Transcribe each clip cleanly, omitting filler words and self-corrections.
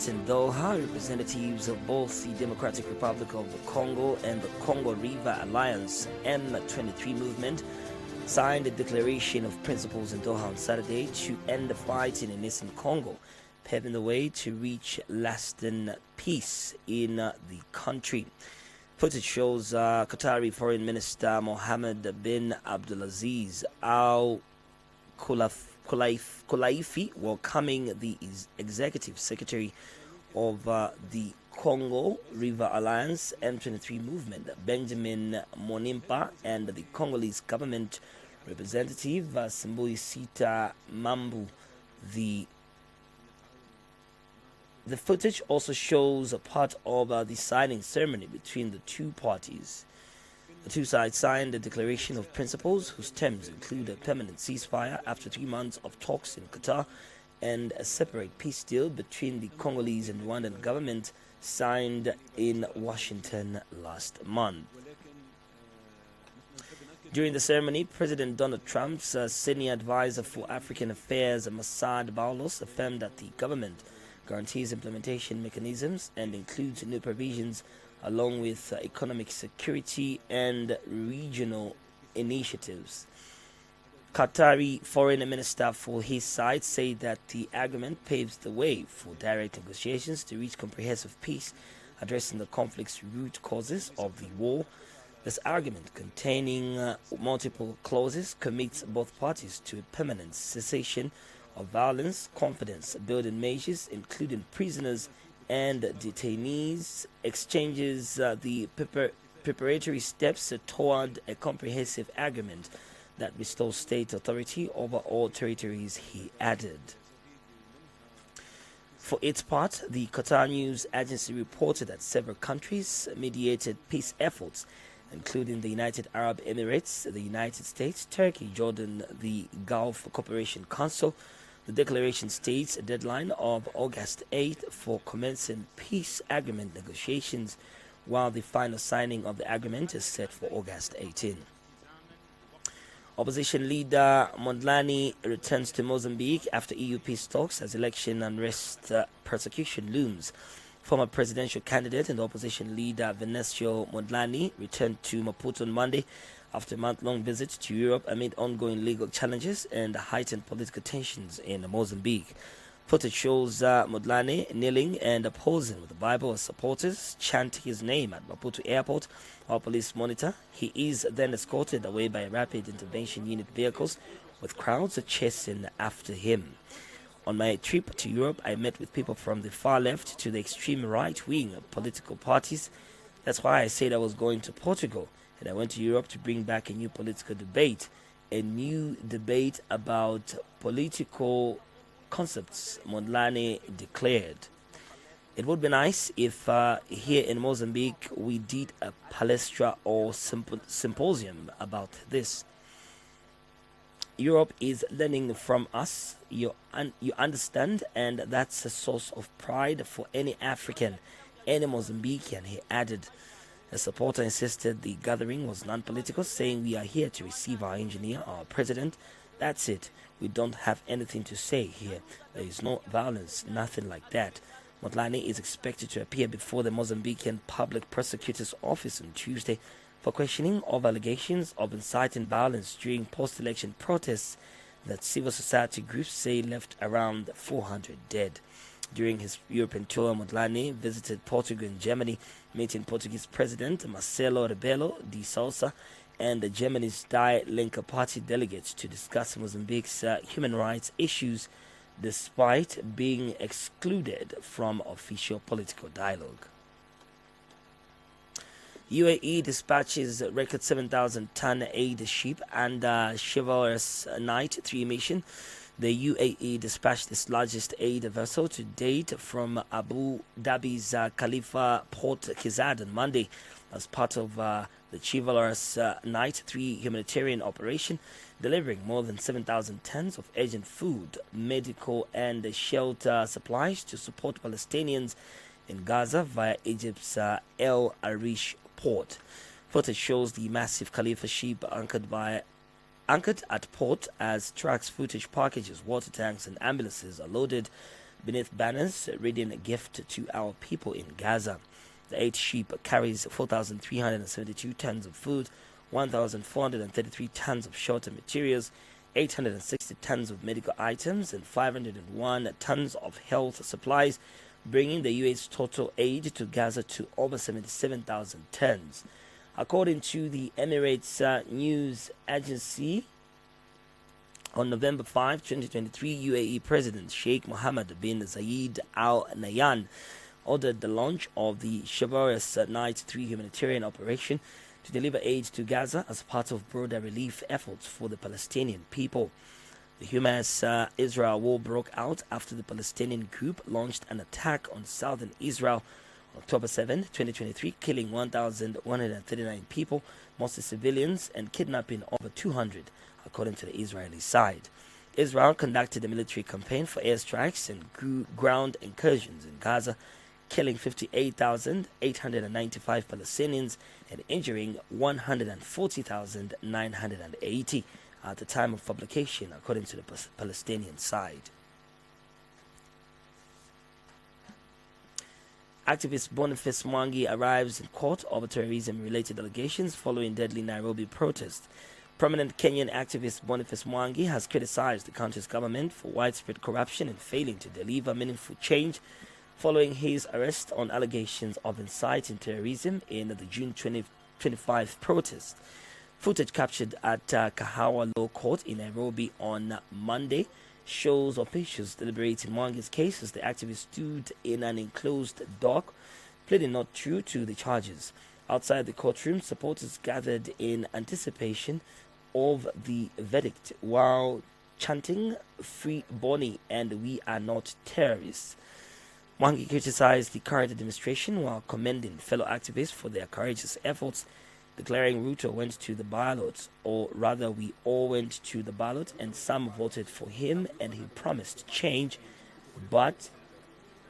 Summit in Doha, representatives of both the Democratic Republic of the Congo and the Congo River Alliance M23 movement signed a declaration of principles in Doha on Saturday to end the fighting in eastern Congo, paving the way to reach lasting peace in the country. Footage shows Qatari Foreign Minister Mohammed bin Abdulaziz Al Khulaifi welcoming the Executive Secretary of the Congo River Alliance M23 movement, Benjamin Monimpa, and the Congolese government representative Simbui Sita Mambu. The footage also shows a part of the signing ceremony between the two parties. The two sides signed a declaration of principles whose terms include a permanent ceasefire after 3 months of talks in Qatar and a separate peace deal between the Congolese and Rwandan government signed in Washington last month. During the ceremony, President Donald Trump's senior advisor for African Affairs, Masad Boulos, affirmed that the government guarantees implementation mechanisms and includes new provisions along with economic security and regional initiatives. Qatari Foreign Minister for his side said that the agreement paves the way for direct negotiations to reach comprehensive peace, addressing the conflict's root causes of the war. This argument, containing multiple clauses, commits both parties to a permanent cessation of violence, confidence-building measures, including prisoners and detainees, exchanges the preparatory steps toward a comprehensive agreement that restores state authority over all territories, he added. For its part, the Qatar News Agency reported that several countries mediated peace efforts, including the United Arab Emirates, the United States, Turkey, Jordan, the Gulf Cooperation Council. The declaration states a deadline of August 8 for commencing peace agreement negotiations, while the final signing of the agreement is set for August 18. Opposition leader Mondlane returns to Mozambique after EU peace talks as election unrest persecution looms. Former presidential candidate and opposition leader Venancio Mondlane returned to Maputo on Monday after a month-long visit to Europe amid ongoing legal challenges and heightened political tensions in Mozambique. Footage shows Mondlane kneeling and posing with the Bible as supporters chant his name at Maputo Airport while police monitor. He is then escorted away by rapid intervention unit vehicles with crowds chasing after him. On my trip to Europe, I met with people from the far left to the extreme right wing of political parties. That's why I said I was going to Portugal, and I went to Europe to bring back a new political debate, about political concepts, Mondlane declared. It would be nice if here in Mozambique we did a palestra or symposium about this. Europe is learning from us, you understand, and that's a source of pride for any African, any Mozambican, he added. A supporter insisted the gathering was non-political, saying, "We are here to receive our engineer, our president. That's it. We don't have anything to say here. There is no violence, nothing like that." Mondlane is expected to appear before the Mozambican Public Prosecutor's Office on Tuesday for questioning of allegations of inciting violence during post-election protests that civil society groups say left around 400 dead. During his European tour, Mondlane visited Portugal and Germany, meeting Portuguese President Marcelo Rebelo de Sousa and Germany's Die Linke Party delegates to discuss Mozambique's human rights issues, despite being excluded from official political dialogue. UAE dispatches record 7,000-ton aid ship and Chivalrous Knight 3 mission. The UAE dispatched its largest aid vessel to date from Abu Dhabi's Khalifa Port Khizad on Monday as part of the Chivalrous Knight 3 humanitarian operation, delivering more than 7,000 tons of urgent food, medical and shelter supplies to support Palestinians in Gaza via Egypt's El Arish port. Footage shows the massive Khalifa ship anchored at port as trucks, footage packages, water tanks and ambulances are loaded beneath banners reading "A gift to our people in Gaza." The 8 ship carries 4,372 tons of food, 1,433 tons of shelter materials, 860 tons of medical items, and 501 tons of health supplies, bringing the U.S. total aid to Gaza to over 77,000 tons. According to the Emirates news agency, on November 5, 2023, UAE President Sheikh Mohammed bin Zayed Al Nahyan ordered the launch of the chivalrous Night 3 humanitarian operation to deliver aid to Gaza as part of broader relief efforts for the Palestinian people. The Hamas-Israel war broke out after the Palestinian group launched an attack on southern Israel on October 7, 2023, killing 1,139 people, mostly civilians, and kidnapping over 200, according to the Israeli side. Israel conducted a military campaign for airstrikes and ground incursions in Gaza, killing 58,895 Palestinians and injuring 140,980 at the time of publication, according to the Palestinian side. Activist Boniface Mwangi arrives in court over terrorism-related allegations following deadly Nairobi protest. Prominent Kenyan activist Boniface Mwangi has criticized the country's government for widespread corruption and failing to deliver meaningful change following his arrest on allegations of inciting terrorism in the June 2025 protest. Footage captured at Kahawa Law Court in Nairobi on Monday shows officials deliberating Mwangi's case as the activist stood in an enclosed dock, pleading not true to the charges. Outside the courtroom, supporters gathered in anticipation of the verdict while chanting "Free Boni" and "We are not terrorists." Mwangi criticized the current administration while commending fellow activists for their courageous efforts, declaring Ruto went to the ballot, or rather we all went to the ballot and some voted for him and he promised change, but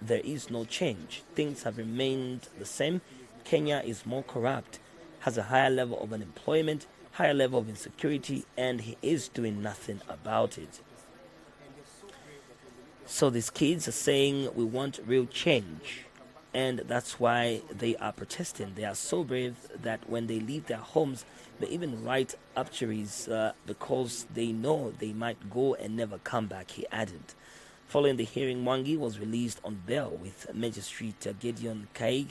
there is no change. Things have remained the same. Kenya is more corrupt, has a higher level of unemployment, higher level of insecurity, and he is doing nothing about it. So these kids are saying we want real change, and that's why they are protesting. They are so brave that when they leave their homes, they even write obituaries because they know they might go and never come back, he added. Following the hearing, Mwangi was released on bail with Magistrate Gideon Kaig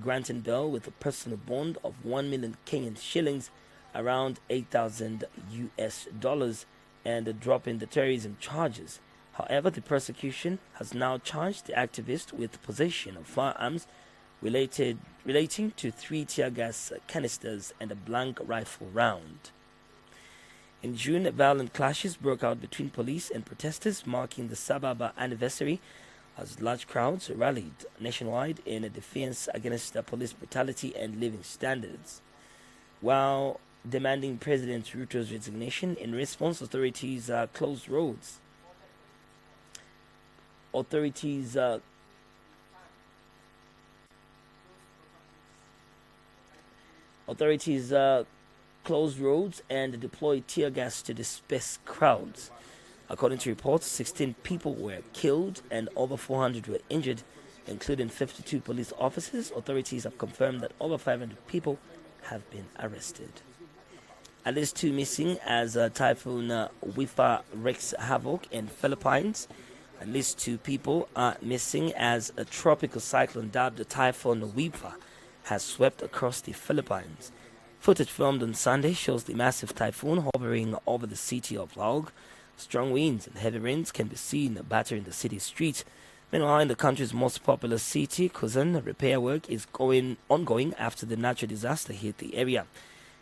granting bail with a personal bond of 1 million Kenyan shillings, around 8,000 US dollars, and dropping the terrorism charges. However, the prosecution has now charged the activist with possession of firearms relating to 3 tear gas canisters and a blank rifle round. In June, violent clashes broke out between police and protesters, marking the Sababa anniversary, as large crowds rallied nationwide in a defense against police brutality and living standards. While demanding President Ruto's resignation, in response, authorities closed roads. Authorities closed roads and deployed tear gas to disperse crowds. According to reports, 16 people were killed and over 400 were injured, including 52 police officers. Authorities have confirmed that over 500 people have been arrested. At least 2 missing as Typhoon Wifa wreaks havoc in Philippines. At least 2 people are missing as a tropical cyclone dubbed Typhoon Wifa has swept across the Philippines. Footage filmed on Sunday shows the massive typhoon hovering over the city of Laog. Strong winds and heavy rains can be seen battering the city streets. Meanwhile, in the country's most popular city, Kuzan, repair work is ongoing after the natural disaster hit the area.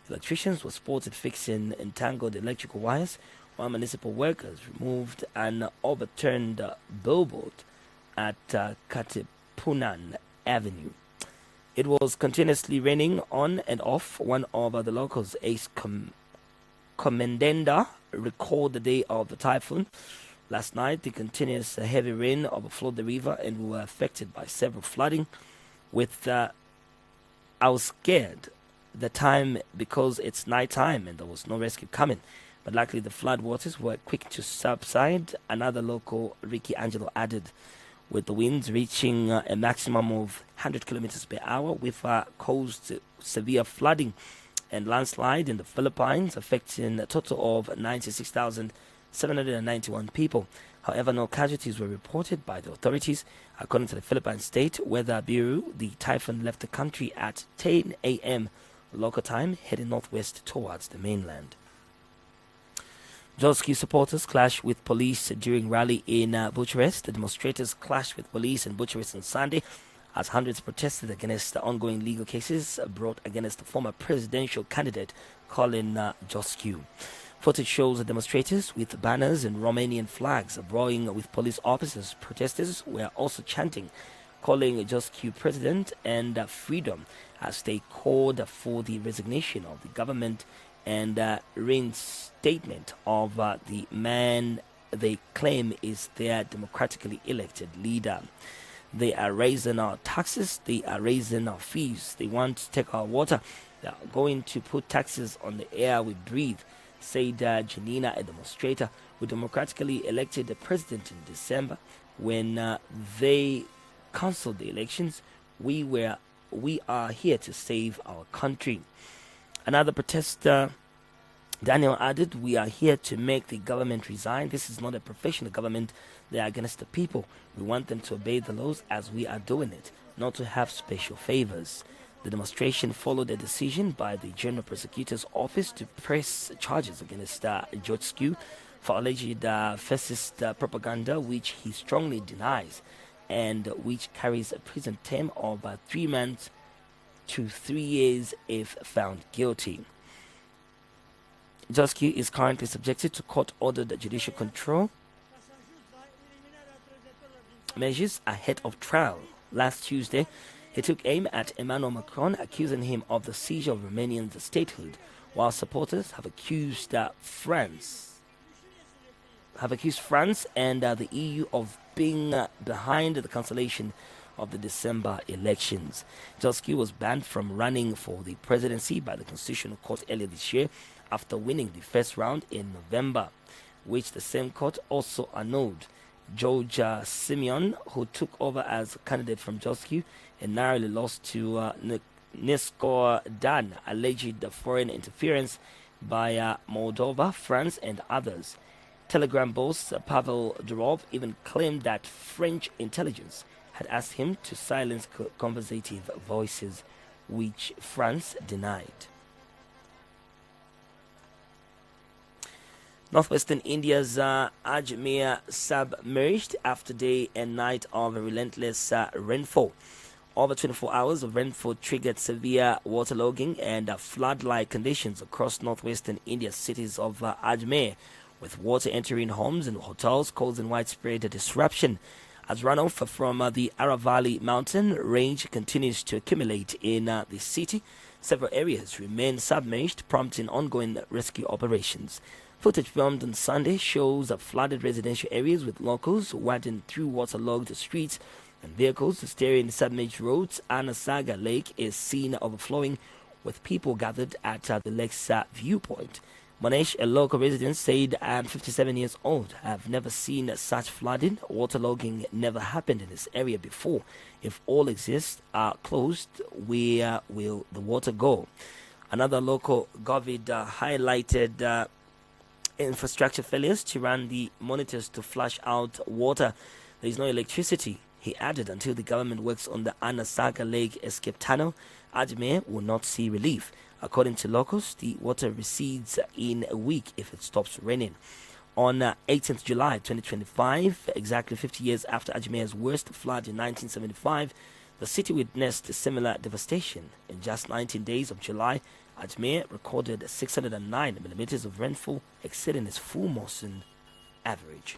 Electricians were spotted fixing entangled electrical wires, while municipal workers removed an overturned billboard at Katipunan Avenue. It was continuously raining on and off. One of the locals, Ace Commendenda, recalled the day of the typhoon. Last night, the continuous heavy rain overflowed the river and we were affected by several flooding. I was scared the time because it's night time and there was no rescue coming. But luckily the flood waters were quick to subside, another local, Ricky Angelo, added. with the winds reaching a maximum of 100 kilometers per hour, with caused severe flooding and landslide in the Philippines, affecting a total of 96,791 people. However, no casualties were reported by the authorities. According to the Philippine State Weather Bureau, the typhoon left the country at 10 a.m. local time, heading northwest towards the mainland. Joski supporters clashed with police during rally in Bucharest. The demonstrators clashed with police in Bucharest on Sunday as hundreds protested against the ongoing legal cases brought against the former presidential candidate Colin Joscu. Footage shows the demonstrators with banners and Romanian flags brawling with police officers. Protesters were also chanting, calling Joscu president and freedom, as they called for the resignation of the government and reinstatement of the man they claim is their democratically elected leader. They are raising our taxes, they are raising our fees, they want to take our water, they are going to put taxes on the air we breathe, said Janina, a demonstrator who democratically elected the president in December. When they cancelled the elections, we are here to save our country. Another protester, Daniel, added, "We are here to make the government resign. This is not a professional government. They are against the people. We want them to obey the laws as we are doing it, not to have special favors." The demonstration followed a decision by the General Prosecutor's Office to press charges against Joscu for alleged fascist propaganda, which he strongly denies, and which carries a prison term of 3 months to 3 years if found guilty. Joscu is currently subjected to court-ordered judicial control measures ahead of trial. Last Tuesday, he took aim at Emmanuel Macron, accusing him of the seizure of Romanian statehood, while supporters have accused France and the EU of being behind the cancellation of the December elections. Joscu was banned from running for the presidency by the Constitutional Court earlier this year after winning the first round in November, which the same court also annulled. George Simeon, who took over as candidate from Joscu and narrowly lost to Nestor Dan, alleged foreign interference by Moldova, France, and others. Telegram boss Pavel Durov even claimed that French intelligence had asked him to silence conservative voices, which France denied. Northwestern India's Ajmer submerged after day and night of relentless rainfall. Over 24 hours of rainfall triggered severe waterlogging and flood-like conditions across northwestern India's cities of Ajmer, with water entering homes and hotels causing widespread disruption. As runoff from the Aravalli mountain range continues to accumulate in the city, several areas remain submerged, prompting ongoing rescue operations. Footage filmed on Sunday shows flooded residential areas with locals wading through waterlogged streets and vehicles steering submerged roads. Anasaga Lake is seen overflowing, with people gathered at the lake's viewpoint. Monesh, a local resident, said, "I'm 57 years old. I've never seen such flooding. Waterlogging never happened in this area before. If all exits are closed, where will the water go?" Another local Govid highlighted infrastructure failures to run the monitors to flush out water. There is no electricity, he added, until the government works on the Anasaga Lake escape tunnel. Ajmer will not see relief. According to locals, the water recedes in a week if it stops raining. On 18th July 2025, exactly 50 years after Ajmer's worst flood in 1975, the city witnessed similar devastation. In just 19 days of July, Ajmer recorded 609 millimeters of rainfall, exceeding its full monsoon average.